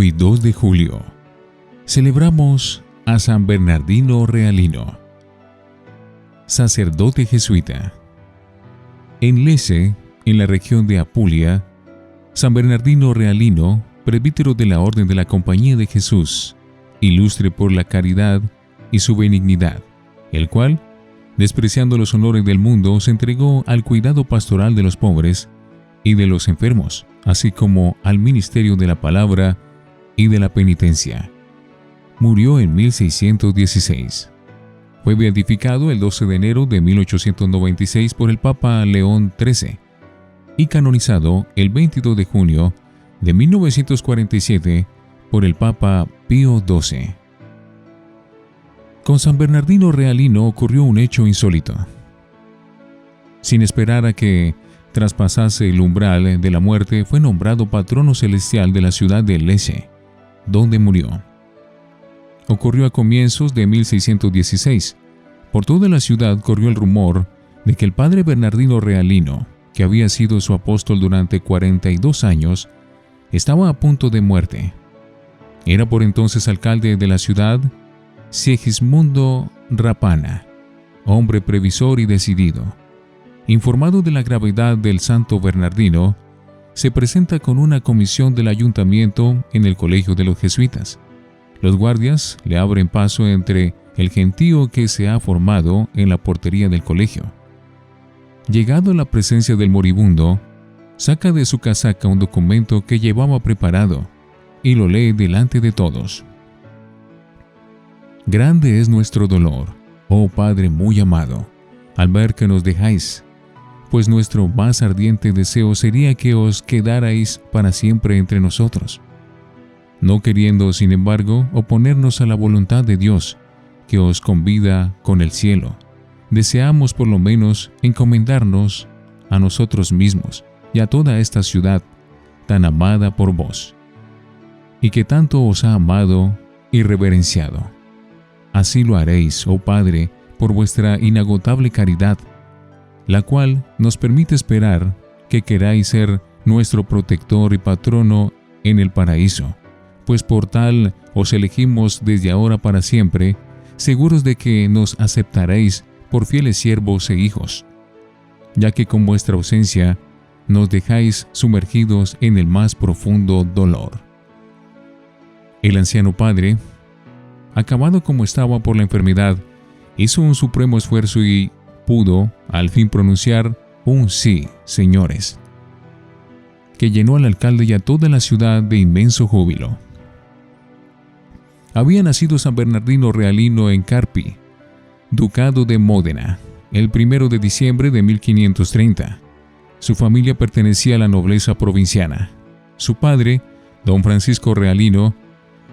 Hoy 2 de julio, celebramos a San Bernardino Realino, sacerdote jesuita. En Lecce, en la región de Apulia, San Bernardino Realino, presbítero de la Orden de la Compañía de Jesús, ilustre por la caridad y su benignidad, el cual, despreciando los honores del mundo, se entregó al cuidado pastoral de los pobres y de los enfermos, así como al ministerio de la palabra y de la penitencia. Murió en 1616. Fue beatificado el 12 de enero de 1896 por el Papa León XIII y canonizado el 22 de junio de 1947 por el Papa Pío XII. Con San Bernardino Realino ocurrió un hecho insólito. Sin esperar a que traspasase el umbral de la muerte, fue nombrado patrono celestial de la ciudad de Lecce, donde murió. Ocurrió a comienzos de 1616. Por toda la ciudad corrió el rumor de que el padre Bernardino Realino, que había sido su apóstol durante 42 años, estaba a punto de muerte. Era por entonces alcalde de la ciudad Sigismundo Rapana, hombre previsor y decidido. Informado de la gravedad del santo Bernardino, se presenta con una comisión del ayuntamiento en el colegio de los jesuitas. Los guardias le abren paso entre el gentío que se ha formado en la portería del colegio. Llegado a la presencia del moribundo, saca de su casaca un documento que llevaba preparado y lo lee delante de todos. Grande es nuestro dolor, oh Padre muy amado, al ver que nos dejáis, pues nuestro más ardiente deseo sería que os quedarais para siempre entre nosotros. No queriendo, sin embargo, oponernos a la voluntad de Dios, que os convida con el cielo, deseamos por lo menos encomendarnos a nosotros mismos y a toda esta ciudad tan amada por vos, y que tanto os ha amado y reverenciado. Así lo haréis, oh Padre, por vuestra inagotable caridad, la cual nos permite esperar que queráis ser nuestro protector y patrono en el paraíso, pues por tal os elegimos desde ahora para siempre, seguros de que nos aceptaréis por fieles siervos e hijos, ya que con vuestra ausencia nos dejáis sumergidos en el más profundo dolor. El anciano padre, acabado como estaba por la enfermedad, hizo un supremo esfuerzo y pudo al fin pronunciar un sí, señores, que llenó al alcalde y a toda la ciudad de inmenso júbilo. Había nacido San Bernardino Realino en Carpi, ducado de Módena, el 1 de diciembre de 1530. Su familia pertenecía a la nobleza provinciana. Su padre, don Francisco Realino,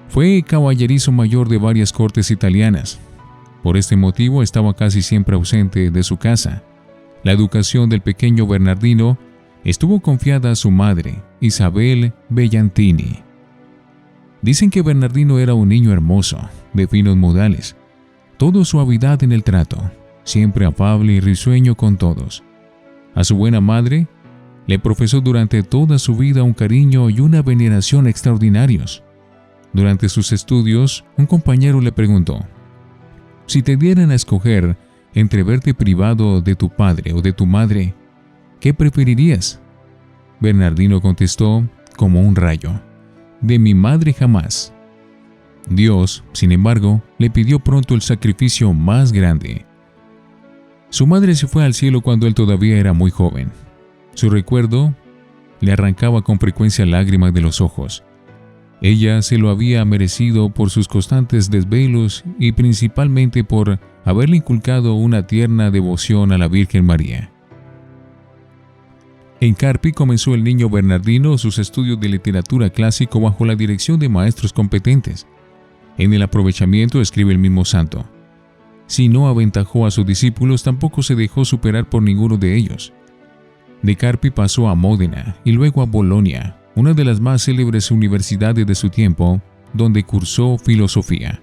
fue caballerizo mayor de varias cortes italianas. Por este motivo estaba casi siempre ausente de su casa. La educación del pequeño Bernardino estuvo confiada a su madre, Isabel Bellantini. Dicen que Bernardino era un niño hermoso, de finos modales, todo suavidad en el trato, siempre afable y risueño con todos. A su buena madre le profesó durante toda su vida un cariño y una veneración extraordinarios. Durante sus estudios, un compañero le preguntó: si te dieran a escoger entre verte privado de tu padre o de tu madre, ¿qué preferirías? Bernardino contestó como un rayo: de mi madre jamás. Dios, sin embargo, le pidió pronto el sacrificio más grande. Su madre se fue al cielo cuando él todavía era muy joven. Su recuerdo le arrancaba con frecuencia lágrimas de los ojos. Ella se lo había merecido por sus constantes desvelos y principalmente por haberle inculcado una tierna devoción a la Virgen María. En Carpi comenzó el niño Bernardino sus estudios de literatura clásica bajo la dirección de maestros competentes. En el aprovechamiento, escribe el mismo santo, si no aventajó a sus discípulos, tampoco se dejó superar por ninguno de ellos. De Carpi pasó a Módena y luego a Bolonia, una de las más célebres universidades de su tiempo, donde cursó filosofía.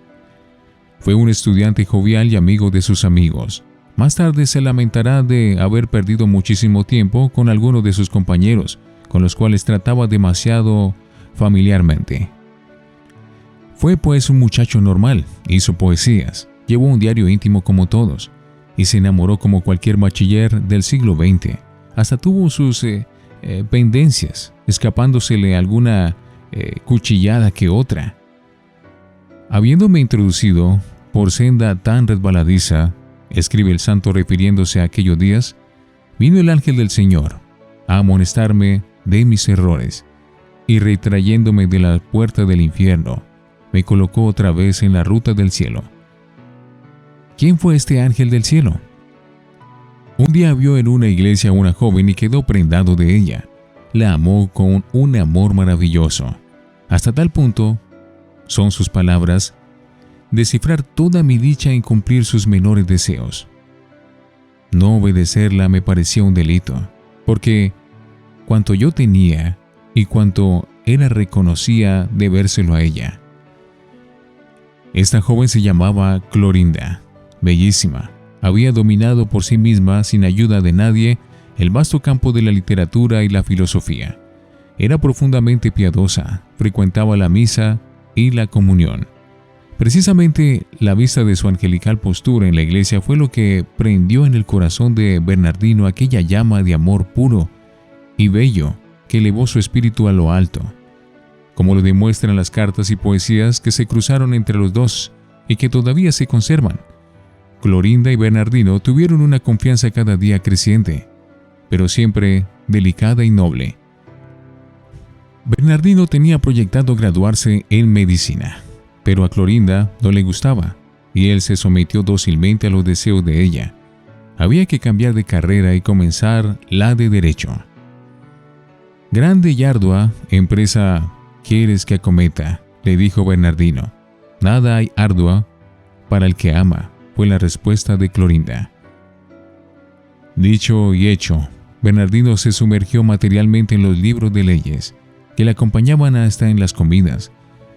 Fue un estudiante jovial y amigo de sus amigos. Más tarde se lamentará de haber perdido muchísimo tiempo con algunos de sus compañeros, con los cuales trataba demasiado familiarmente. Fue pues un muchacho normal, hizo poesías, llevó un diario íntimo como todos, y se enamoró como cualquier bachiller del siglo XX. Hasta tuvo sus pendencias, escapándosele alguna cuchillada que otra. Habiéndome introducido por senda tan resbaladiza, escribe el santo refiriéndose a aquellos días, vino el ángel del Señor a amonestarme de mis errores, y retrayéndome de la puerta del infierno, me colocó otra vez en la ruta del cielo. ¿Quién fue este ángel del cielo? Un día vio en una iglesia a una joven y quedó prendado de ella. La amó con un amor maravilloso. Hasta tal punto, son sus palabras, descifrar toda mi dicha en cumplir sus menores deseos. No obedecerla me parecía un delito, porque cuanto yo tenía y cuanto era reconocía debérselo a ella. Esta joven se llamaba Clorinda, bellísima. Había dominado por sí misma, sin ayuda de nadie, el vasto campo de la literatura y la filosofía. Era profundamente piadosa, frecuentaba la misa y la comunión. Precisamente la vista de su angelical postura en la iglesia fue lo que prendió en el corazón de Bernardino aquella llama de amor puro y bello que elevó su espíritu a lo alto, como lo demuestran las cartas y poesías que se cruzaron entre los dos y que todavía se conservan. Clorinda y Bernardino tuvieron una confianza cada día creciente, pero siempre delicada y noble. Bernardino tenía proyectado graduarse en medicina, pero a Clorinda no le gustaba, y él se sometió dócilmente a los deseos de ella. Había que cambiar de carrera y comenzar la de derecho. Grande y ardua empresa quieres que acometa, le dijo Bernardino. Nada hay ardua para el que ama, fue la respuesta de Clorinda. Dicho y hecho, Bernardino se sumergió materialmente en los libros de leyes, que le acompañaban hasta en las comidas,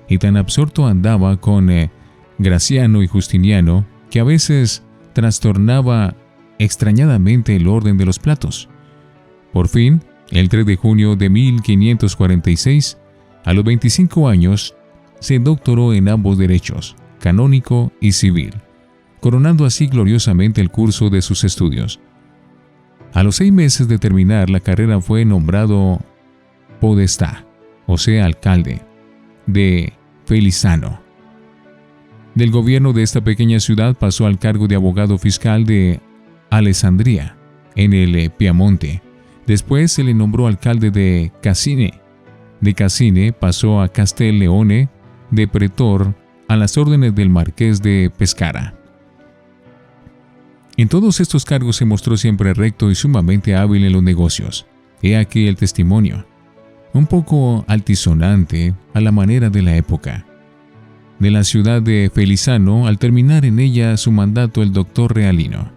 y tan absorto andaba con Graciano y Justiniano, que a veces trastornaba extrañadamente el orden de los platos. Por fin, el 3 de junio de 1546, a los 25 años, se doctoró en ambos derechos, canónico y civil, coronando así gloriosamente el curso de sus estudios. A los 6 meses de terminar la carrera fue nombrado podestá, o sea, alcalde, de Felizano. Del gobierno de esta pequeña ciudad pasó al cargo de abogado fiscal de Alessandria, en el Piamonte. Después se le nombró alcalde de Cassine. De Cassine pasó a Castelleone, de pretor a las órdenes del marqués de Pescara. En todos estos cargos se mostró siempre recto y sumamente hábil en los negocios. He aquí el testimonio, un poco altisonante a la manera de la época, de la ciudad de Felizano al terminar en ella su mandato el doctor Realino.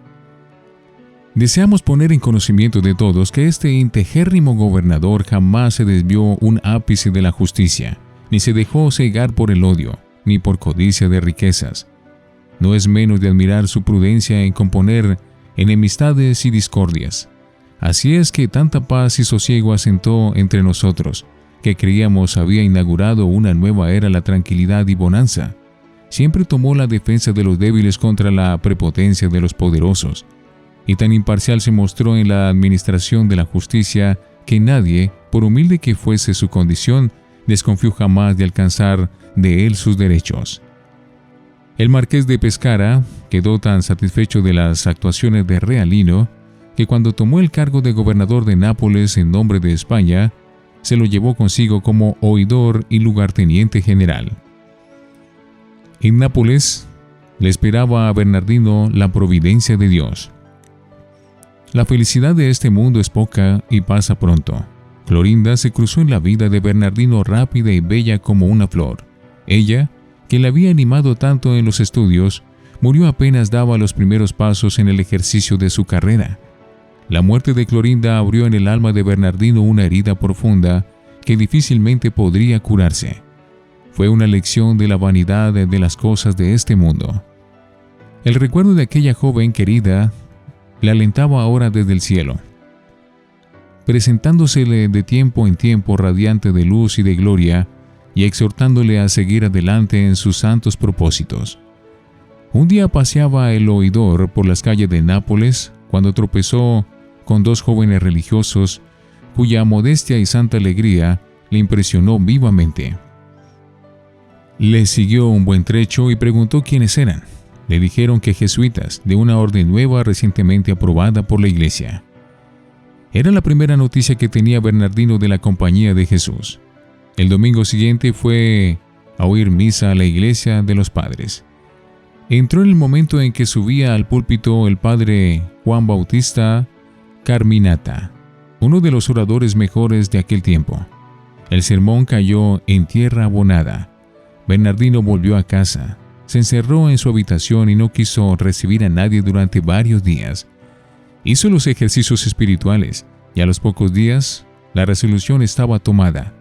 Deseamos poner en conocimiento de todos que este integérrimo gobernador jamás se desvió un ápice de la justicia, ni se dejó cegar por el odio, ni por codicia de riquezas. No es menos de admirar su prudencia en componer enemistades y discordias. Así es que tanta paz y sosiego asentó entre nosotros, que creíamos había inaugurado una nueva era la tranquilidad y bonanza. Siempre tomó la defensa de los débiles contra la prepotencia de los poderosos, y tan imparcial se mostró en la administración de la justicia que nadie, por humilde que fuese su condición, desconfió jamás de alcanzar de él sus derechos. El marqués de Pescara quedó tan satisfecho de las actuaciones de Realino que cuando tomó el cargo de gobernador de Nápoles en nombre de España, se lo llevó consigo como oidor y lugarteniente general. En Nápoles le esperaba a Bernardino la providencia de Dios. La felicidad de este mundo es poca y pasa pronto. Clorinda se cruzó en la vida de Bernardino rápida y bella como una flor. Ella, que le había animado tanto en los estudios, murió apenas daba los primeros pasos en el ejercicio de su carrera. La muerte de Clorinda abrió en el alma de Bernardino una herida profunda que difícilmente podría curarse. Fue una lección de la vanidad de las cosas de este mundo. El recuerdo de aquella joven querida le alentaba ahora desde el cielo, presentándosele de tiempo en tiempo radiante de luz y de gloria, y exhortándole a seguir adelante en sus santos propósitos. Un día paseaba el oidor por las calles de Nápoles cuando tropezó con dos jóvenes religiosos cuya modestia y santa alegría le impresionó vivamente. Le siguió un buen trecho y preguntó quiénes eran. Le dijeron que jesuitas, de una orden nueva recientemente aprobada por la Iglesia. Era la primera noticia que tenía Bernardino de la Compañía de Jesús. El domingo siguiente fue a oír misa a la iglesia de los padres. Entró en el momento en que subía al púlpito el padre Juan Bautista Carminata, uno de los oradores mejores de aquel tiempo. El sermón cayó en tierra abonada. Bernardino volvió a casa, se encerró en su habitación y no quiso recibir a nadie durante varios días. Hizo los ejercicios espirituales y a los pocos días la resolución estaba tomada.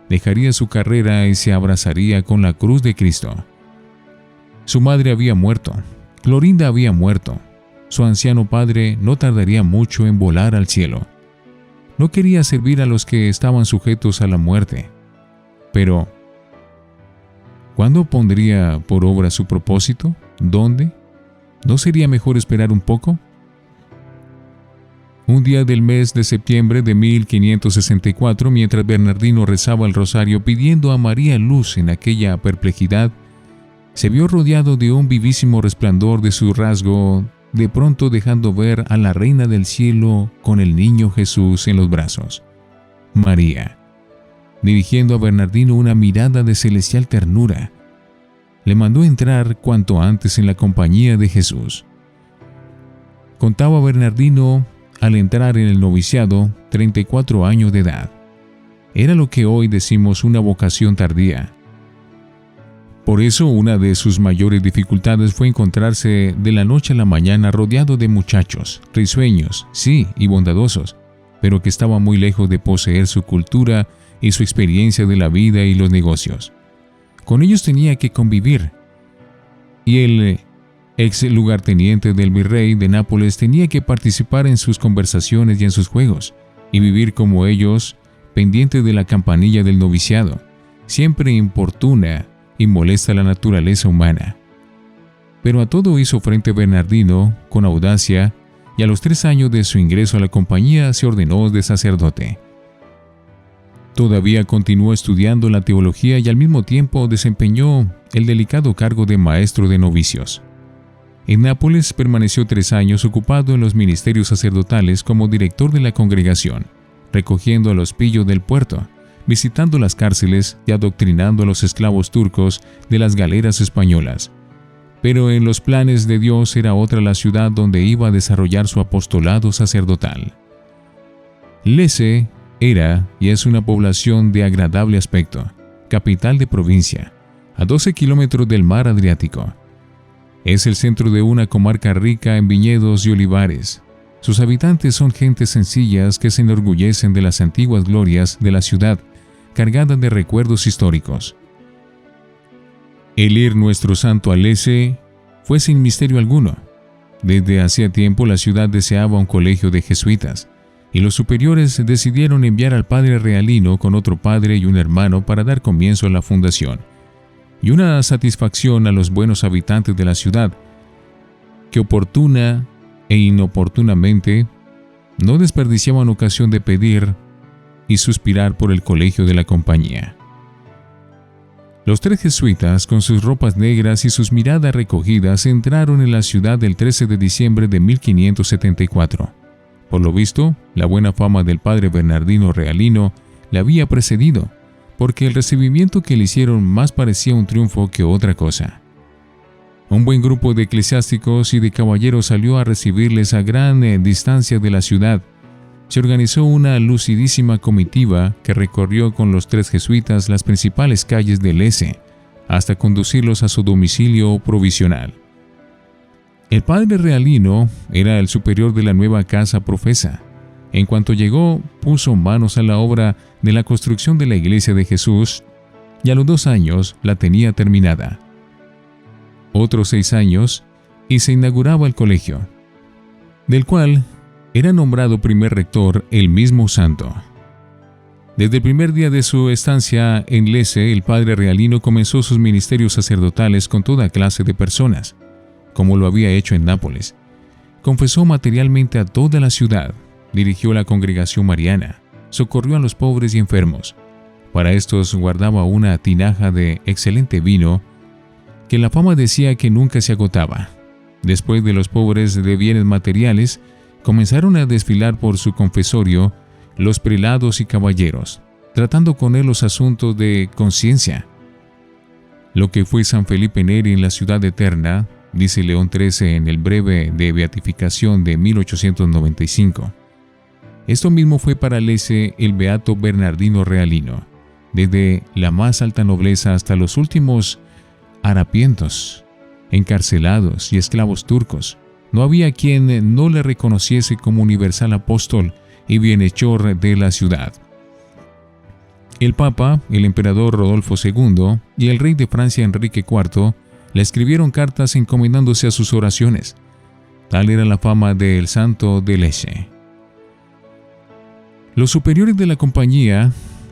Dejaría su carrera y se abrazaría con la cruz de Cristo. Su madre había muerto, Clorinda había muerto. Su anciano padre no tardaría mucho en volar al cielo. No quería servir a los que estaban sujetos a la muerte. Pero, ¿cuándo pondría por obra su propósito? ¿Dónde? ¿No sería mejor esperar un poco? Un día del mes de septiembre de 1564, mientras Bernardino rezaba el rosario pidiendo a María luz en aquella perplejidad, se vio rodeado de un vivísimo resplandor de su rasgo, de pronto dejando ver a la Reina del Cielo con el niño Jesús en los brazos. María, dirigiendo a Bernardino una mirada de celestial ternura, le mandó entrar cuanto antes en la compañía de Jesús. Contaba Bernardino, al entrar en el noviciado, 34 años de edad. Era lo que hoy decimos una vocación tardía. Por eso, una de sus mayores dificultades fue encontrarse de la noche a la mañana rodeado de muchachos, risueños, sí, y bondadosos, pero que estaban muy lejos de poseer su cultura y su experiencia de la vida y los negocios. Con ellos tenía que convivir, y el ex lugarteniente del virrey de Nápoles tenía que participar en sus conversaciones y en sus juegos, y vivir como ellos, pendiente de la campanilla del noviciado, siempre importuna y molesta la naturaleza humana. Pero a todo hizo frente Bernardino con audacia, y a los 3 años de su ingreso a la compañía se ordenó de sacerdote. Todavía continuó estudiando la teología y al mismo tiempo desempeñó el delicado cargo de maestro de novicios. En Nápoles permaneció 3 años ocupado en los ministerios sacerdotales como director de la congregación, recogiendo a los pillos del puerto, visitando las cárceles y adoctrinando a los esclavos turcos de las galeras españolas. Pero en los planes de Dios era otra la ciudad donde iba a desarrollar su apostolado sacerdotal. Lecce era y es una población de agradable aspecto, capital de provincia, a 12 kilómetros del mar Adriático. Es el centro de una comarca rica en viñedos y olivares. Sus habitantes son gentes sencillas que se enorgullecen de las antiguas glorias de la ciudad, cargadas de recuerdos históricos. El ir nuestro santo a Lecce fue sin misterio alguno. Desde hacía tiempo la ciudad deseaba un colegio de jesuitas, y los superiores decidieron enviar al padre Realino con otro padre y un hermano para dar comienzo a la fundación, y una satisfacción a los buenos habitantes de la ciudad, que oportuna e inoportunamente no desperdiciaban ocasión de pedir y suspirar por el colegio de la compañía. Los 3 jesuitas, con sus ropas negras y sus miradas recogidas, entraron en la ciudad el 13 de diciembre de 1574. Por lo visto, la buena fama del padre Bernardino Realino le había precedido, porque el recibimiento que le hicieron más parecía un triunfo que otra cosa. Un buen grupo de eclesiásticos y de caballeros salió a recibirles a gran distancia de la ciudad. Se organizó una lucidísima comitiva que recorrió con los 3 jesuitas las principales calles de Lecce, hasta conducirlos a su domicilio provisional. El padre Realino era el superior de la nueva casa profesa. En cuanto llegó, puso manos a la obra de la construcción de la iglesia de Jesús, y a los 2 años la tenía terminada. Otros 6 años, y se inauguraba el colegio, del cual era nombrado primer rector el mismo santo. Desde el primer día de su estancia en Lecce, el padre Realino comenzó sus ministerios sacerdotales con toda clase de personas, como lo había hecho en Nápoles. Confesó materialmente a toda la ciudad, dirigió la congregación mariana, socorrió a los pobres y enfermos. Para estos guardaba una tinaja de excelente vino, que la fama decía que nunca se agotaba. Después de los pobres de bienes materiales, comenzaron a desfilar por su confesorio los prelados y caballeros, tratando con él los asuntos de conciencia. Lo que fue San Felipe Neri en la ciudad eterna, dice León XIII en el breve de beatificación de 1895. Esto mismo fue para Lecce el beato Bernardino Realino, desde la más alta nobleza hasta los últimos harapientos, encarcelados y esclavos turcos. No había quien no le reconociese como universal apóstol y bienhechor de la ciudad. El Papa, el emperador Rodolfo II y el rey de Francia Enrique IV le escribieron cartas encomendándose a sus oraciones. Tal era la fama del santo de Lecce. Los superiores de la compañía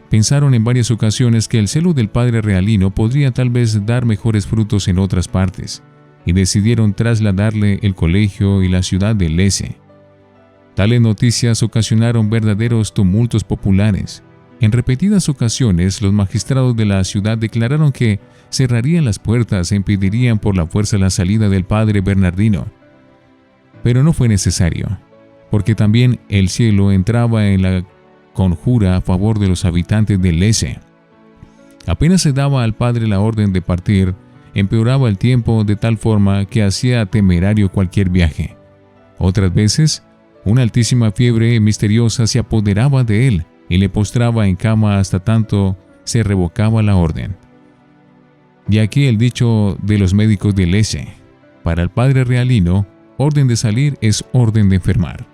pensaron en varias ocasiones que el celo del padre Realino podría tal vez dar mejores frutos en otras partes, y decidieron trasladarle el colegio y la ciudad de Lecce. Tales noticias ocasionaron verdaderos tumultos populares. En repetidas ocasiones, los magistrados de la ciudad declararon que cerrarían las puertas e impedirían por la fuerza la salida del padre Bernardino. Pero no fue necesario, porque también el cielo entraba en la conjura a favor de los habitantes de Lecce. Apenas se daba al padre la orden de partir, empeoraba el tiempo de tal forma que hacía temerario cualquier viaje. Otras veces, una altísima fiebre misteriosa se apoderaba de él y le postraba en cama hasta tanto se revocaba la orden. De aquí el dicho de los médicos de Lecce: para el padre Realino, orden de salir es orden de enfermar.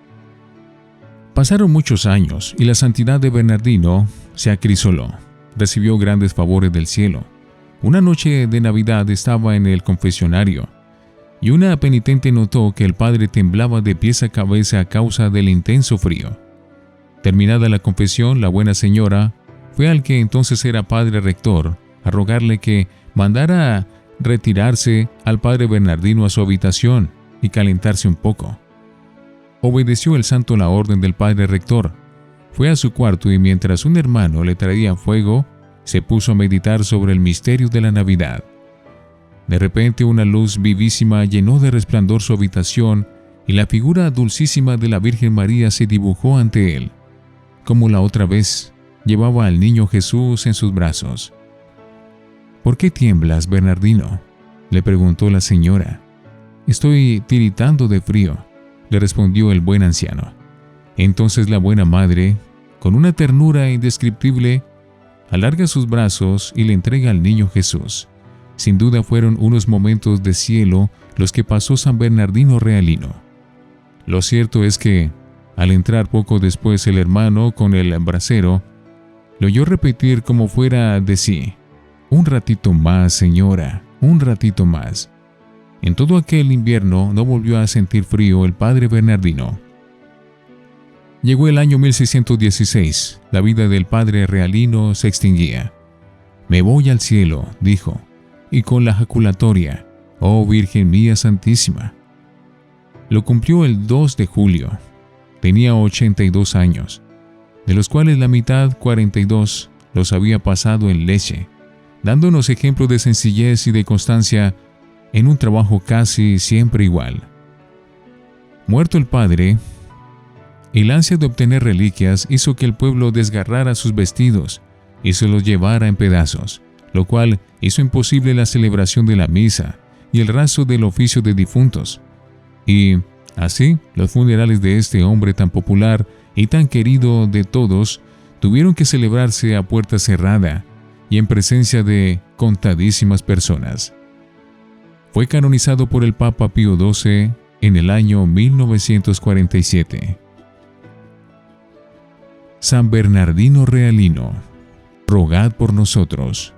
Pasaron muchos años y la santidad de Bernardino se acrisoló. Recibió grandes favores del cielo. Una noche de Navidad estaba en el confesionario y una penitente notó que el padre temblaba de pies a cabeza a causa del intenso frío. Terminada la confesión, la buena señora fue al que entonces era padre rector a rogarle que mandara retirarse al padre Bernardino a su habitación y calentarse un poco. Obedeció el santo la orden del padre rector. Fue a su cuarto y mientras un hermano le traía fuego, se puso a meditar sobre el misterio de la Navidad. De repente una luz vivísima llenó de resplandor su habitación y la figura dulcísima de la Virgen María se dibujó ante él. Como la otra vez, llevaba al niño Jesús en sus brazos. «¿Por qué tiemblas, Bernardino?», le preguntó la señora. «Estoy tiritando de frío», le respondió el buen anciano. Entonces la buena madre, con una ternura indescriptible, alarga sus brazos y le entrega al niño Jesús. Sin duda fueron unos momentos de cielo los que pasó San Bernardino Realino. Lo cierto es que, al entrar poco después el hermano con el brasero, le oyó repetir como fuera de sí: «Un ratito más, señora, un ratito más». En todo aquel invierno no volvió a sentir frío el padre Bernardino. Llegó el año 1616, la vida del padre Realino se extinguía. «Me voy al cielo», dijo, y con la jaculatoria: «Oh Virgen mía Santísima». Lo cumplió el 2 de julio. Tenía 82 años, de los cuales la mitad, 42, los había pasado en Lecce, dándonos ejemplo de sencillez y de constancia en un trabajo casi siempre igual. Muerto el padre, el ansia de obtener reliquias hizo que el pueblo desgarrara sus vestidos y se los llevara en pedazos, lo cual hizo imposible la celebración de la misa y el rezo del oficio de difuntos. Y así, los funerales de este hombre tan popular y tan querido de todos tuvieron que celebrarse a puerta cerrada y en presencia de contadísimas personas. Fue canonizado por el Papa Pío XII en el año 1947. San Bernardino Realino, rogad por nosotros.